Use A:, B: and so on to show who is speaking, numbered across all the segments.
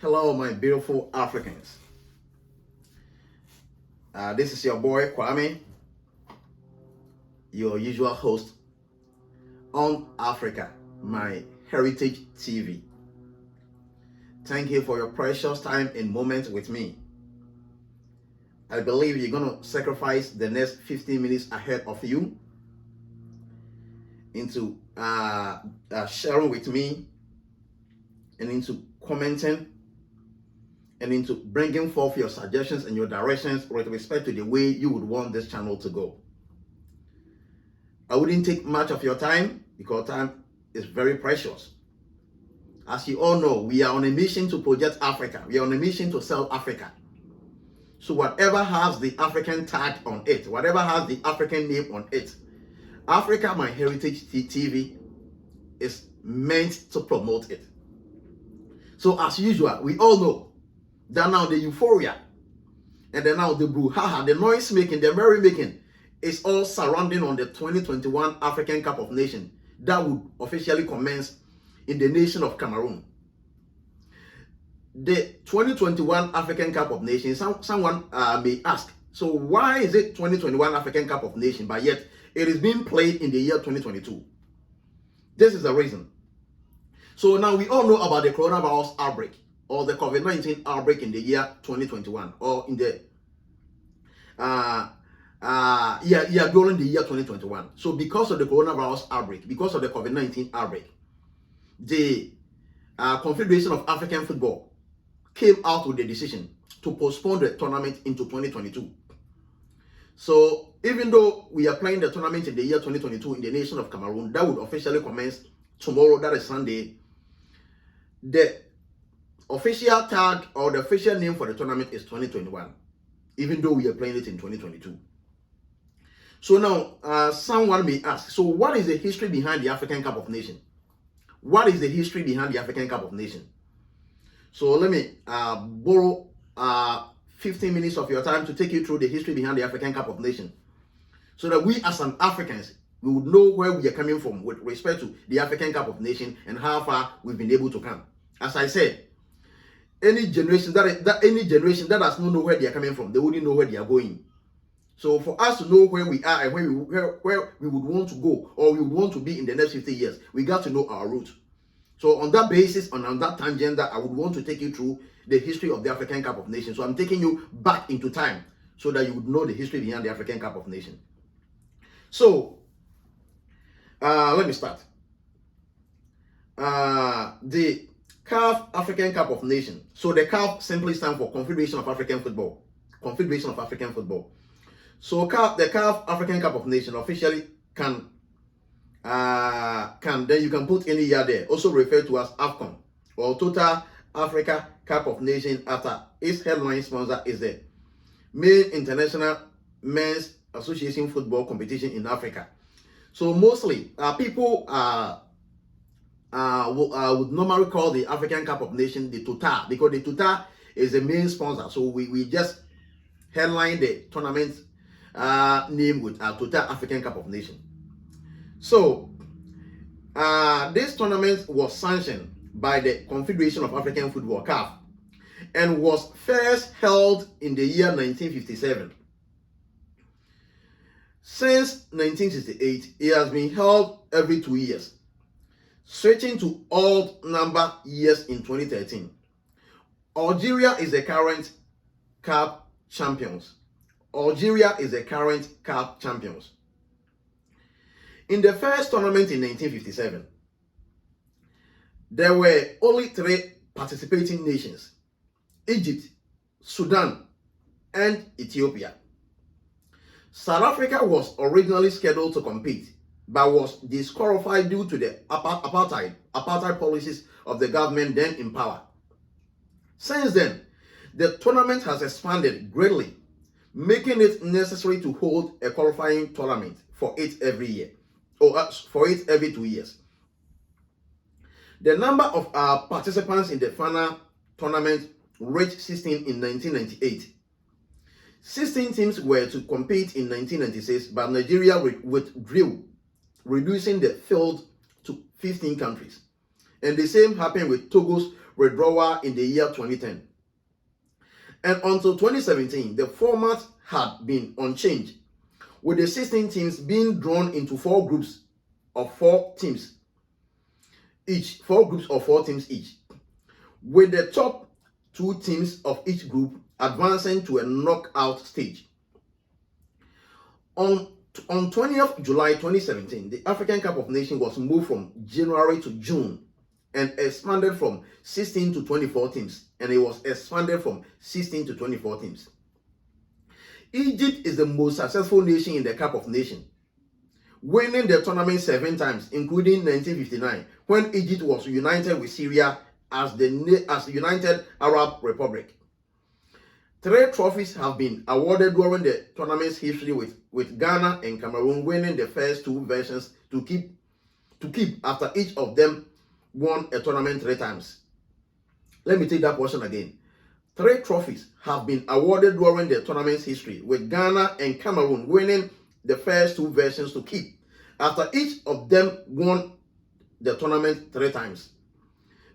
A: Hello, my beautiful Africans. This is your boy Kwame, your usual host on Africa, my heritage TV. Thank you for your precious time and moment with me. I believe you're going to sacrifice the next 15 minutes ahead of you into sharing with me and into commenting and into bringing forth your suggestions and your directions with respect to the way you would want this channel to go. I wouldn't take much of your time because time is very precious. As you all know, we are on a mission to project Africa. We are on a mission to sell Africa. So whatever has the African tag on it, whatever has the African name on it, Africa My Heritage TV is meant to promote it. So as usual, we all know that now the euphoria and then now the brouhaha, the noise making, the merry making is all surrounding on the 2021 African Cup of Nations that would officially commence in the nation of Cameroon. The 2021 African Cup of Nations, someone may ask, so why is it 2021 African Cup of Nations, but yet it is being played in the year 2022? This is the reason. So now we all know about the coronavirus outbreak or the COVID-19 outbreak in the year 2021 or in the during the year 2021. So because of the coronavirus outbreak, because of the COVID-19 outbreak, the Confederation of African Football came out with the decision to postpone the tournament into 2022. So even though we are playing the tournament in the year 2022 in the nation of Cameroon, that would officially commence tomorrow, that is Sunday. The official tag or the official name for the tournament is 2021, even though we are playing it in 2022. So now, someone may ask, so what is the history behind the African Cup of Nations? What is the history behind the African Cup of Nations? So let me borrow 15 minutes of your time to take you through the history behind the African Cup of Nations, so that we as some Africans, we would know where we are coming from with respect to the African Cup of Nations and how far we've been able to come. As I said, any generation that does not know where they are coming from, they wouldn't know where they are going. So for us to know where we are and where we would want to go or we would want to be in the next 50 years, we got to know our route. So on that basis, on that tangent, that I would want to take you through the history of the African Cup of Nations. So I'm taking you back into time so that you would know the history behind the African Cup of Nations. So let me start. The CAF African Cup of Nations. So the CAF simply stands for Confederation of African Football. Confederation of African Football. So the CAF African Cup of Nations officially can then you can put any year there, also referred to as AFCON or Total Africa Cup of Nations, after its headline sponsor is the main international men's association football competition in Africa. So mostly people would normally call the African Cup of Nations the Total, because the Total is the main sponsor. So we just headline the tournament name with Total African Cup of Nations. So this tournament was sanctioned by the Confederation of African Football, CAF, and was first held in the year 1957. Since 1968, it has been held every 2 years, switching to odd number years in 2013. Algeria is the current CAF champions. Algeria is the current CAF champions. In the first tournament in 1957, there were only 3 participating nations: Egypt, Sudan, and Ethiopia. South Africa was originally scheduled to compete, but was disqualified due to the apartheid policies of the government then in power. Since then, the tournament has expanded greatly, making it necessary to hold a qualifying tournament for it every year, or for it every 2 years. The number of participants in the final tournament reached 16 in 1998. 16 teams were to compete in 1996, but Nigeria withdrew, reducing the field to 15 countries. And the same happened with Togo's withdrawal in the year 2010. And until 2017, the format had been unchanged, with the 16 teams being drawn into 4 groups of 4 teams each, with the top 2 teams of each group advancing to a knockout stage. On 20th July 2017, the African Cup of Nations was moved from January to June and expanded from 16 to 24 teams, and it was expanded from 16 to 24 teams. Egypt is the most successful nation in the Cup of Nations, winning the tournament 7 times, including 1959, when Egypt was united with Syria as the United Arab Republic. 3 trophies have been awarded during the tournament's history, with Ghana and Cameroon winning the first 2 versions to keep after each of them won a tournament 3 times. Let me take that portion again. 3 trophies have been awarded during the tournament's history, with Ghana and Cameroon winning the first 2 versions to keep after each of them won the tournament 3 times.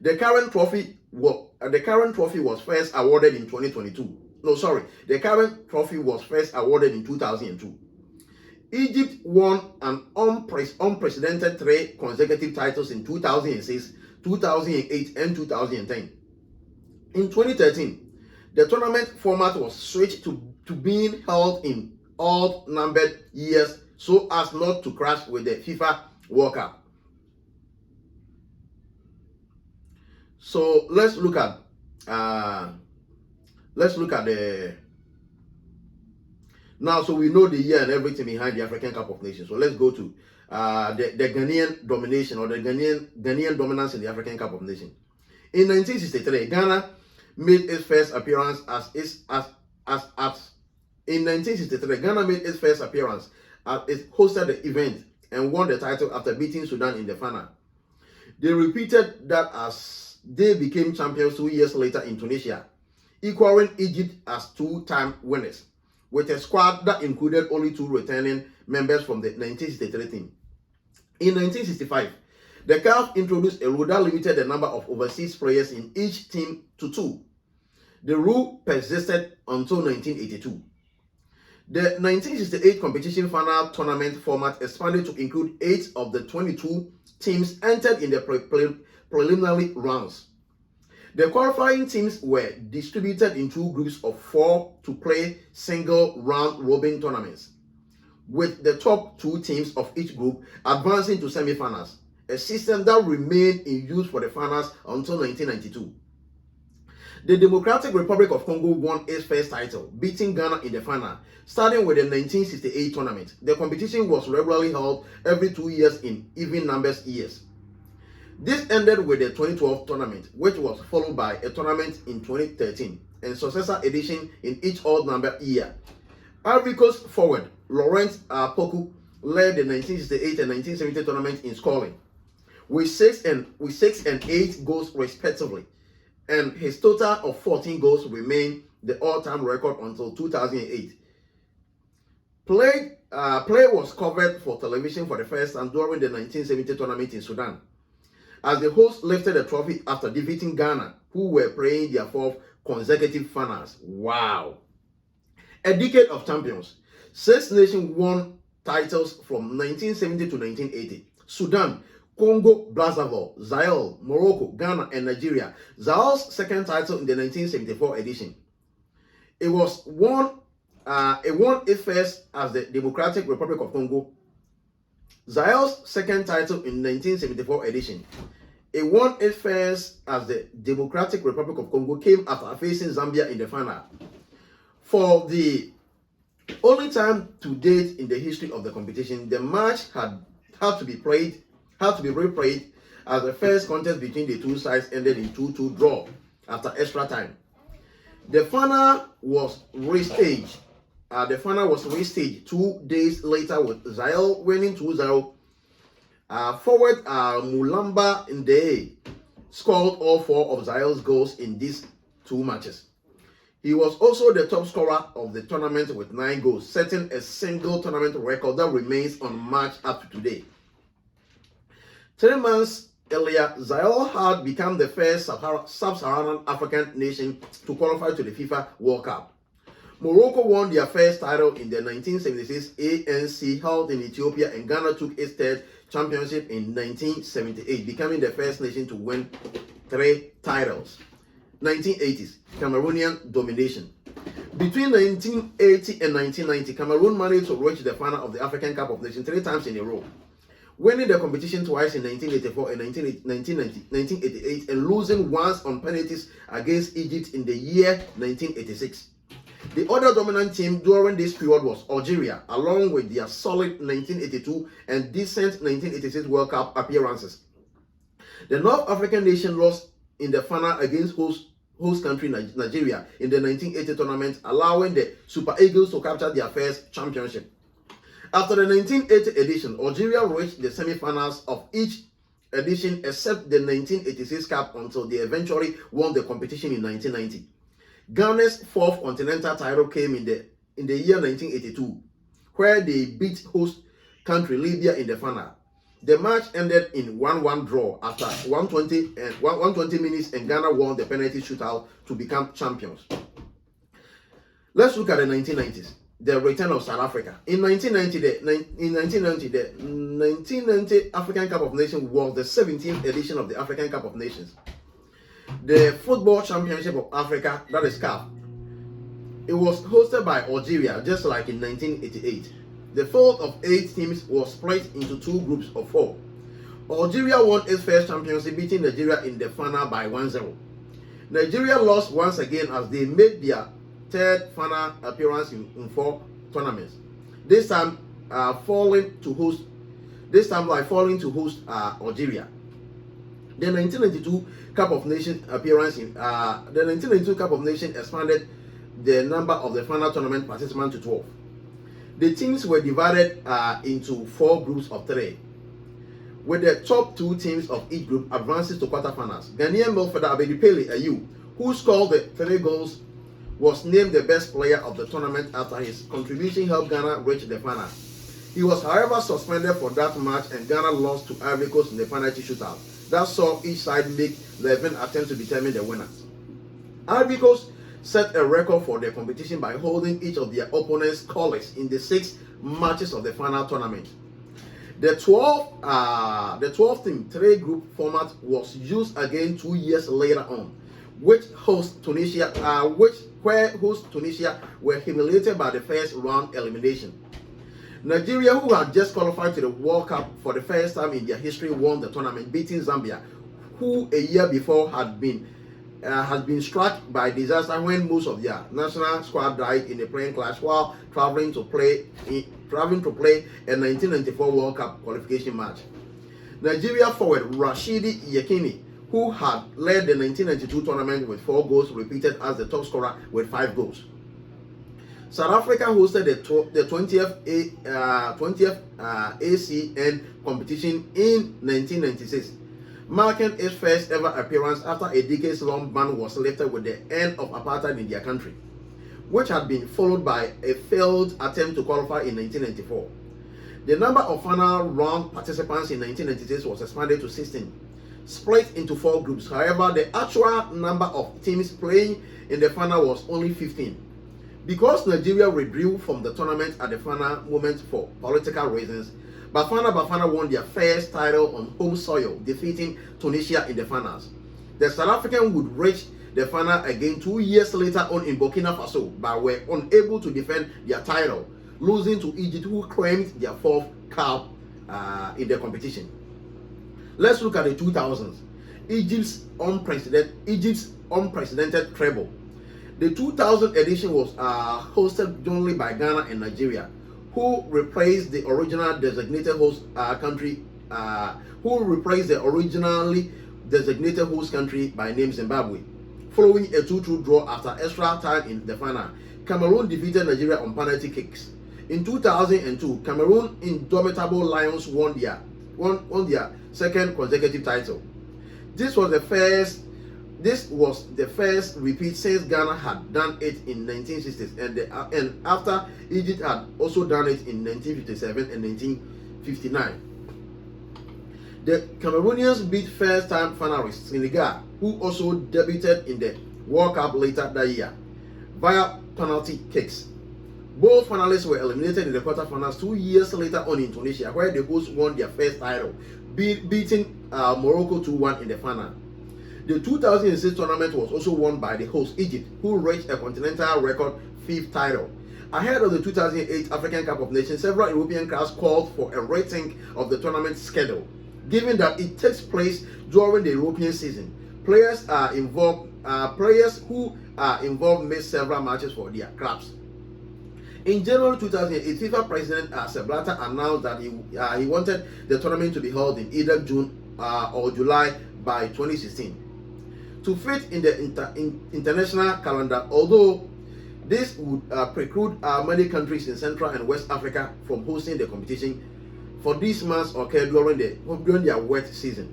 A: The current trophy was first awarded in 2022. The current trophy was first awarded in 2002. Egypt won an unprecedented 3 consecutive titles in 2006, 2008, and 2010. In 2013, the tournament format was switched to being held in odd-numbered years so as not to clash with the FIFA World Cup. So let's look at the now. So we know the year and everything behind the African Cup of Nations. So let's go to the Ghanaian domination, or the Ghanaian dominance in the African Cup of Nations. In 1963, Ghana made its first appearance in 1963. Ghana made its first appearance as it hosted the event and won the title after beating Sudan in the final. They repeated that as they became champions 2 years later in Tunisia, equaling Egypt as 2-time winners, with a squad that included only 2 returning members from the 1963 team. In 1965, the CAF introduced a rule that limited the number of overseas players in each team to 2. The rule persisted until 1982. The 1968 competition final tournament format expanded to include 8 of the 22 teams entered in the preliminary rounds. The qualifying teams were distributed in 2 groups of 4 to play single round-robin tournaments, with the top 2 teams of each group advancing to semi-finals, a system that remained in use for the finals until 1992. The Democratic Republic of Congo won its first title, beating Ghana in the final, starting with the 1968 tournament. The competition was regularly held every 2 years in even numbers years. This ended with the 2012 tournament, which was followed by a tournament in 2013 and successor edition in each odd-number year. Ivory Coast forward Laurent Poku led the 1968 and 1970 tournament in scoring, with 6 and 8 goals respectively, and his total of 14 goals remained the all-time record until 2008. Play was covered for television for the first time during the 1970 tournament in Sudan, as the host lifted the trophy after defeating Ghana, who were playing their 4th consecutive finals. Wow! A decade of champions. 6 nations won titles from 1970 to 1980. Sudan, Congo, Brazzaville, Zaire, Morocco, Ghana, and Nigeria. Zaire's 2nd title in the 1974 edition. It won its first as the Democratic Republic of Congo. Zaire's 2nd title in 1974 edition. It won its first as the Democratic Republic of Congo came after facing Zambia in the final. For the only time to date in the history of the competition, the match had to be replayed as the first contest between the 2 sides ended in 2-2 draw after extra time. The final was restaged. 2 days later, with Zaire winning 2-0. Forward Mulamba Ndeye scored all 4 of Zaire's goals in these 2 matches. He was also the top scorer of the tournament with 9 goals, setting a single tournament record that remains unmatched up to today. 3 months earlier, Zaire had become the first sub-Saharan African nation to qualify to the FIFA World Cup. Morocco won their first title in the 1976 ANC held in Ethiopia, and Ghana took its third championship in 1978, becoming the first nation to win 3 titles. 1980s, Cameroonian Domination. Between 1980 and 1990, Cameroon managed to reach the final of the African Cup of Nations 3 times in a row, winning the competition twice in 1984 and 1988, and losing once on penalties against Egypt in the year 1986. The other dominant team during this period was Algeria, along with their solid 1982 and decent 1986 World Cup appearances. The North African nation lost in the final against host country Nigeria in the 1980 tournament, allowing the Super Eagles to capture their first championship. After the 1980 edition, Algeria reached the semi-finals of each edition except the 1986 Cup until they eventually won the competition in 1990. Ghana's 4th continental title came in the year 1982, where they beat host country Libya in the final. The match ended in 1-1 draw after 120 minutes, and Ghana won the penalty shootout to become champions. Let's look at the 1990s, the return of South Africa. In 1990, the 1990 African Cup of Nations was the 17th edition of the African Cup of Nations. The Football Championship of Africa, that is CAF, it was hosted by Algeria, just like in 1988. The field of 8 teams was split into 2 groups of 4. Algeria won its first championship, beating Nigeria in the final by 1-0. Nigeria lost once again as they made their 3rd final appearance in 4 tournaments. This time, falling to host Algeria. The 1992 Cup of Nations appearance the 1992 Cup of Nations expanded the number of the final tournament participants to 12. The teams were divided into 4 groups of 3, with the top 2 teams of each group advances to quarterfinals. Ghanaian midfielder Abedi Pele Ayew, who scored the 3 goals, was named the best player of the tournament after his contribution helped Ghana reach the final. He was, however, suspended for that match, and Ghana lost to Ivory Coast in the penalty shootout. That saw each side make 11 attempts to determine the winners. Ivory Coast set a record for the competition by holding each of their opponents scoreless in the 6 matches of the final tournament. The 12-team 3-group format was used again 2 years later on, where host Tunisia were humiliated by the first round elimination. Nigeria, who had just qualified to the World Cup for the first time in their history, won the tournament, beating Zambia, who a year before had been struck by disaster when most of their national squad died in a plane crash while traveling to play a 1994 World Cup qualification match. Nigeria forward Rashidi Yekini, who had led the 1992 tournament with 4 goals, repeated as the top scorer with 5 goals. South Africa hosted the 20th ACN competition in 1996, marking its first ever appearance after a decades-long ban was lifted with the end of apartheid in their country, which had been followed by a failed attempt to qualify in 1994. The number of final round participants in 1996 was expanded to 16, split into 4 groups. However, the actual number of teams playing in the final was only 15. Because Nigeria withdrew from the tournament at the final moment for political reasons, Bafana Bafana won their first title on home soil, defeating Tunisia in the finals. The South African would reach the final again 2 years later on in Burkina Faso, but were unable to defend their title, losing to Egypt, who claimed their 4th cup in the competition. Let's look at the 2000s, Egypt's unprecedented treble. The 2000 edition was hosted jointly by Ghana and Nigeria, who replaced the original designated host country by name Zimbabwe. Following a 2-2 draw after extra time in the final, Cameroon defeated Nigeria on penalty kicks. In 2002, Cameroon Indomitable Lions won their 2nd consecutive title. This was the first repeat since Ghana had done it in 1960s, and after Egypt had also done it in 1957 and 1959. The Cameroonians beat first-time finalists Senegal, who also debuted in the World Cup later that year, via penalty kicks. Both finalists were eliminated in the quarterfinals 2 years later on in Tunisia, where the hosts won their first title, beating Morocco 2-1 in the final. The 2006 tournament was also won by the host Egypt, who reached a continental record 5th title. Ahead of the 2008 African Cup of Nations, several European clubs called for a rethink of the tournament schedule, given that it takes place during the European season. Players who are involved missed several matches for their clubs. In January 2008, FIFA President Sepp Blatter announced that he wanted the tournament to be held in either June or July by 2016 to fit in the international calendar, although this would preclude many countries in Central and West Africa from hosting the competition for these months occurred during their wet season.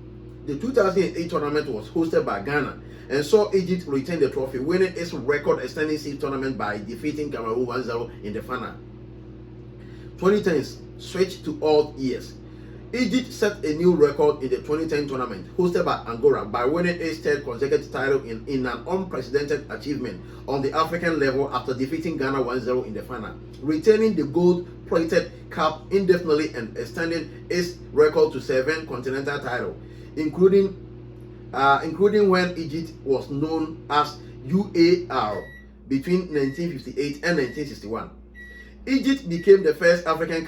A: The 2008 tournament was hosted by Ghana and saw Egypt retain the trophy, winning its record-extending seed tournament by defeating Cameroon 1-0 in the final. 2010 switched to odd years. Egypt set a new record in the 2010 tournament, hosted by Angola, by winning its 3rd consecutive title in an unprecedented achievement on the African level after defeating Ghana 1-0 in the final, retaining the gold-plated cap indefinitely and extending its record to 7 continental titles, including when Egypt was known as UAR between 1958 and 1961. Egypt became the first African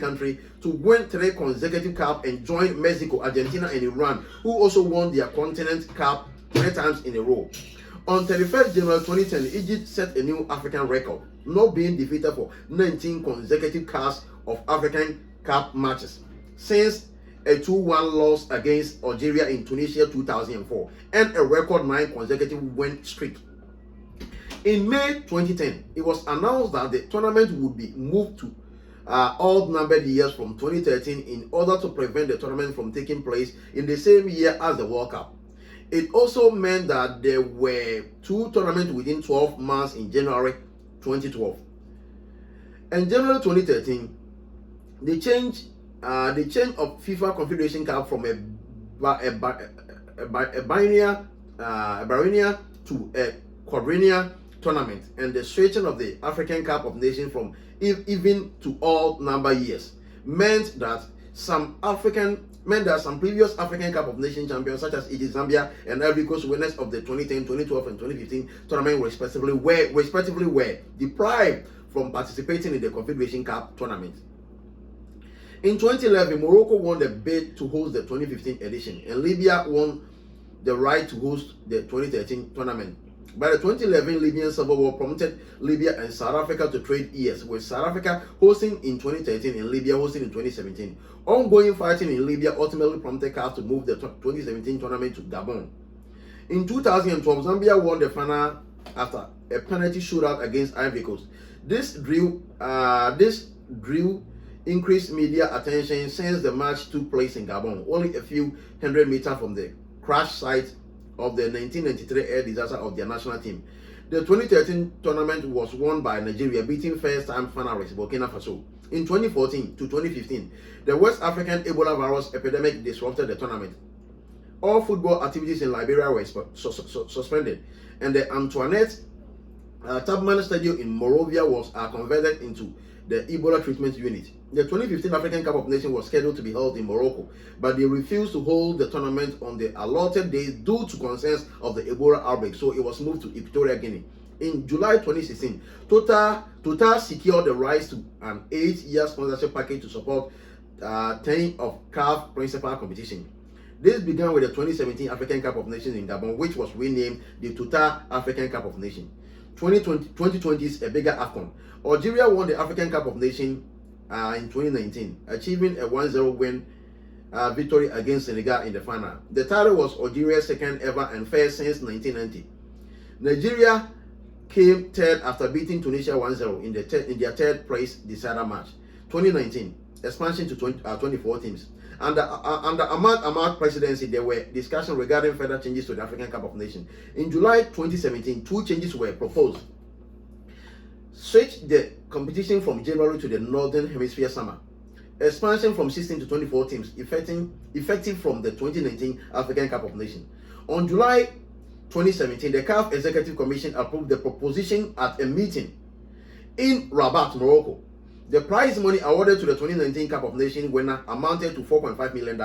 A: country to win 3 consecutive cups and joined Mexico, Argentina, and Iran, who also won their continent cup 3 times in a row. On 31st January 2010, Egypt set a new African record, not being defeated for 19 consecutive cups of African Cup matches, since a 2-1 loss against Algeria in Tunisia 2004, and a record 9 consecutive win streak. In May 2010, it was announced that the tournament would be moved to odd-numbered years from 2013 in order to prevent the tournament from taking place in the same year as the World Cup. It also meant that there were 2 tournaments within 12 months in January 2012. In January 2013, the change of FIFA Confederation Cup from a biennial to a quadrennial tournament, and the switching of the African Cup of Nations from even to all number years meant that some previous African Cup of Nations champions such as Egypt, Zambia, and Ivory Coast, winners of the 2010, 2012, and 2015 tournament respectively were deprived from participating in the Confederation Cup tournament. In 2011, Morocco won the bid to host the 2015 edition, and Libya won the right to host the 2013 tournament. By the 2011 Libyan Civil War prompted Libya and South Africa to trade ears, with South Africa hosting in 2013 and Libya hosting in 2017. Ongoing fighting in Libya ultimately prompted CAF to move the 2017 tournament to Gabon. In 2012, Zambia won the final after a penalty shootout against Ivory Coast. This drew increased media attention since the match took place in Gabon, only a few hundred meters from the crash site of the 1993 air disaster of their national team. The 2013 tournament was won by Nigeria, beating first-time finalists Burkina Faso. In 2014 to 2015, the West African Ebola virus epidemic disrupted the tournament. All football activities in Liberia were suspended, and the Antoinette Tubman Stadium in Monrovia was converted into the Ebola treatment unit. The 2015 African Cup of Nations was scheduled to be held in Morocco, but they refused to hold the tournament on the allotted days due to concerns of the Ebola outbreak, so it was moved to Equatorial Guinea. In July 2016, Total secured the rights to an 8-year sponsorship package to support 10 of CAF principal competition. This began with the 2017 African Cup of Nations in Gabon, which was renamed the Total African Cup of Nations. 2020 is a bigger AFCON. Algeria won the African Cup of Nations in 2019, achieving a 1-0 win victory against Senegal in the final. The title was Algeria's 2nd ever and first since 1990. Nigeria came 3rd after beating Tunisia 1-0 in their 3rd place decider match. 2019 expansion to 24 teams. Under Ahmad presidency, there were discussions regarding further changes to the African Cup of Nations. In July 2017, 2 changes were proposed. Switch the competition from January to the Northern Hemisphere summer, expansion from 16 to 24 teams, effective from the 2019 African Cup of Nations. On July 2017, the CAF Executive Commission approved the proposition at a meeting in Rabat, Morocco. The prize money awarded to the 2019 Cup of Nations winner amounted to $4.5 million.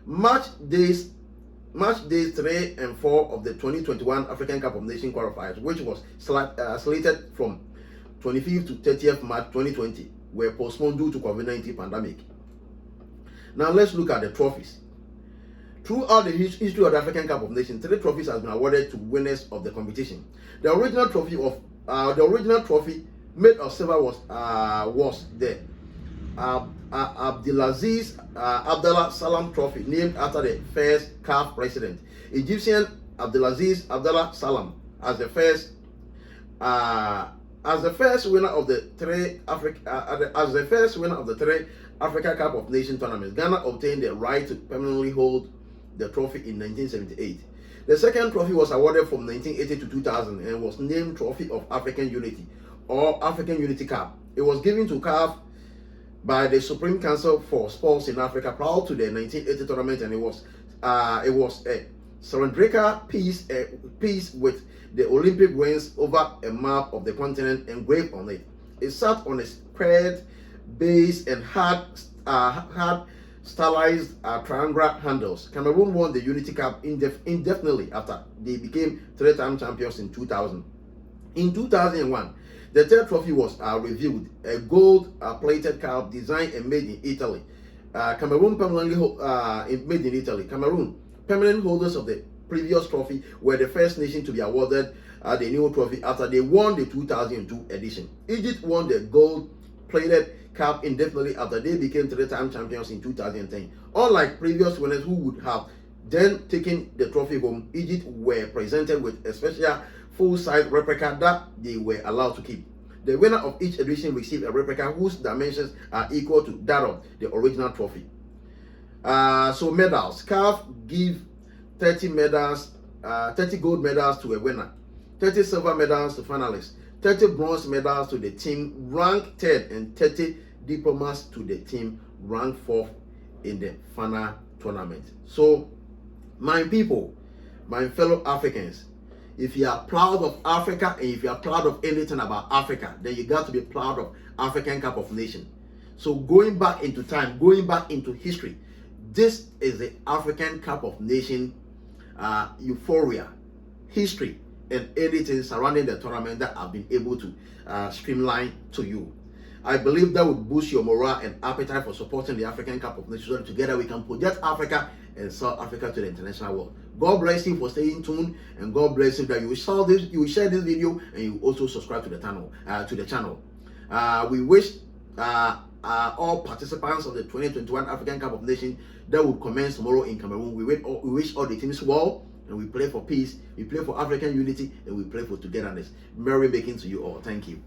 A: Match days 3 and 4 of the 2021 African Cup of Nations qualifiers, which was slated from 25th to 30th March 2020, were postponed due to COVID-19 pandemic. Now let's look at the trophies. Throughout the history of the African Cup of Nations, 3 trophies have been awarded to winners of the competition. The original trophy made of silver was the Abdelaziz Abdallah Salam Trophy, named after the first CAF president, Egyptian Abdelaziz Abdallah Salam, as the first winner of the 3 Africa Cup of Nations tournaments. Ghana obtained the right to permanently hold the trophy in 1978. The second trophy was awarded from 1980 to 2000 and was named Trophy of African Unity, or African Unity Cup. It was given to CAF by the Supreme Council for Sports in Africa prior to the 1980 tournament, and it was a cylindrical piece with the Olympic rings over a map of the continent engraved on it. It sat on a squared base and had stylized triangular handles. Cameroon won the Unity Cup indefinitely after they became 3-time champions in 2000. In 2001, the third trophy was revealed, a gold-plated cup designed and made in Italy. Cameroon permanent holders of the previous trophy were the first nation to be awarded the new trophy after they won the 2002 edition. Egypt won the gold-plated cup indefinitely after they became 3-time champions in 2010. Unlike previous winners who would have then taken the trophy home, Egypt were presented with a special full-size replica that they were allowed to keep. The winner of each edition received a replica whose dimensions are equal to that of the original trophy. So medals. CAF give 30 gold medals to a winner, 30 silver medals to finalists, 30 bronze medals to the team ranked 3rd, and 30 diplomas to the team ranked 4th in the final tournament. So, my people, my fellow Africans, if you are proud of Africa and if you are proud of anything about Africa, then you got to be proud of African Cup of Nations. So going back into time, going back into history, this is the African Cup of Nations euphoria, history, and anything surrounding the tournament that I've been able to streamline to you. I believe that would boost your morale and appetite for supporting the African Cup of Nations, so together we can project Africa and South Africa to the international world. God bless you for staying tuned, and God bless you that you will share this video, and you also subscribe to the channel. We wish all participants of the 2021 African Cup of Nations that will commence tomorrow in Cameroon. We wish all the teams well, and we pray for peace, we pray for African unity, and we pray for togetherness. Merry making to you all. Thank you.